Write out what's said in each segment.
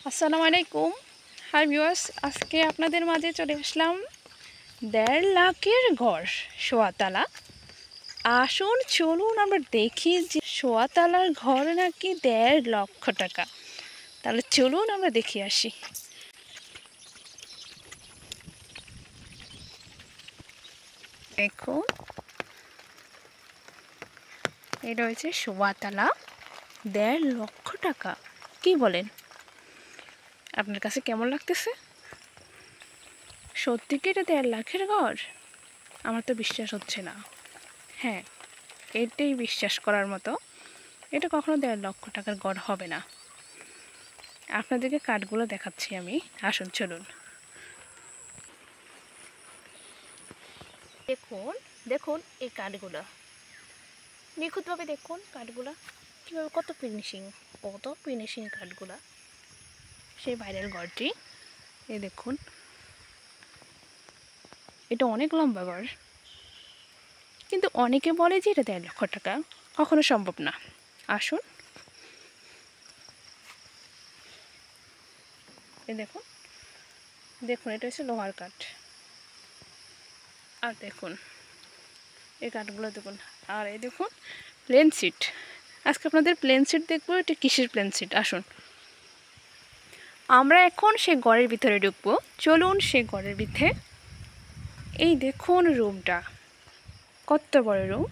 আসসালামু আলাইকুম। Hi viewers, আজকে আপনাদের মাঝে চলে আসলাম 1.5 লাখের ঘর সোয়াতালা। আসুন চলুন আমরা দেখি যে সোয়াতালার ঘর নাকি 1.5 লক্ষ টাকা। তাহলে চলুন আমরা দেখে আসি। দেখুন, এটা হচ্ছে সোয়াতালা, 1.5 লক্ষ টাকা। কি বলেন, আপনার কাছে কেমন লাগতেছে? সত্যি কি এটা 1.5 লাখের ঘর? আমার তো বিশ্বাস হচ্ছে না। হ্যাঁ, এটাই বিশ্বাস করার মতো। এটা কখনো 1.5 লক্ষ টাকার ঘর হবে না। আপনাদেরকে কাঠগুলো দেখাচ্ছি আমি, আসুন চলুন। দেখুন দেখুন এই কাঠগুলো নিখুঁতভাবে দেখুন, কাঠগুলো কীভাবে, কত ফিনিশিং কাঠগুলো। সেই বাইরের ঘরটি এই দেখুন, এটা অনেক লম্বা ঘর, কিন্তু অনেকে বলে যে এটা 1.5 লক্ষ টাকা। কখনো সম্ভব না। আসুন, এই দেখুন দেখুন, এটা হচ্ছে লোহার কাঠ। আর দেখুন এই কাঠগুলো দেখুন। আর এই দেখুন প্লেন সিট। আজকে আপনাদের প্লেন সিট দেখবো। এটা কিসের প্লেন সিট? আসুন, আমরা এখন সে ঘরের ভিতরে ঢুকবো। চলুন সে ঘরের ভিতরে। এই দেখুন রুমটা, কত বড় রুম,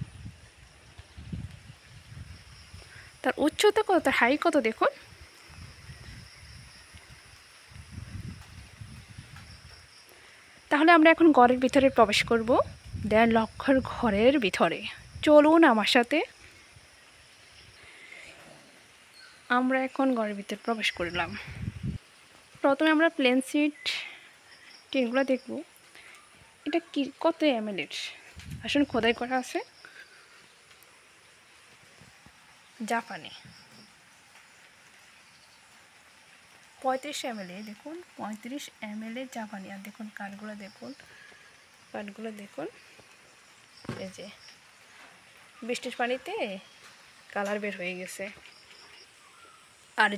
তার উচ্চতা কত, তার হাইট কত দেখুন। তাহলে আমরা এখন ঘরের ভিতরে প্রবেশ করব, 1.5 লক্ষের ঘরের ভিতরে। চলুন আমার সাথে। আমরা এখন ঘরের ভিতরে প্রবেশ করলাম। প্রথমে আমরা প্লেন সিট টিনগুলো দেখব। এটা কি, কত এমএলের? আসলে খোদাই করা আছে জাপানে। 35 এমএল, দেখুন 35 এমএল জাপানি। আর দেখুন কাঠগুলো দেখুন, কাঠগুলো দেখুন। এই যে বৃষ্টির পানিতে কালার বের হয়ে গেছে। আর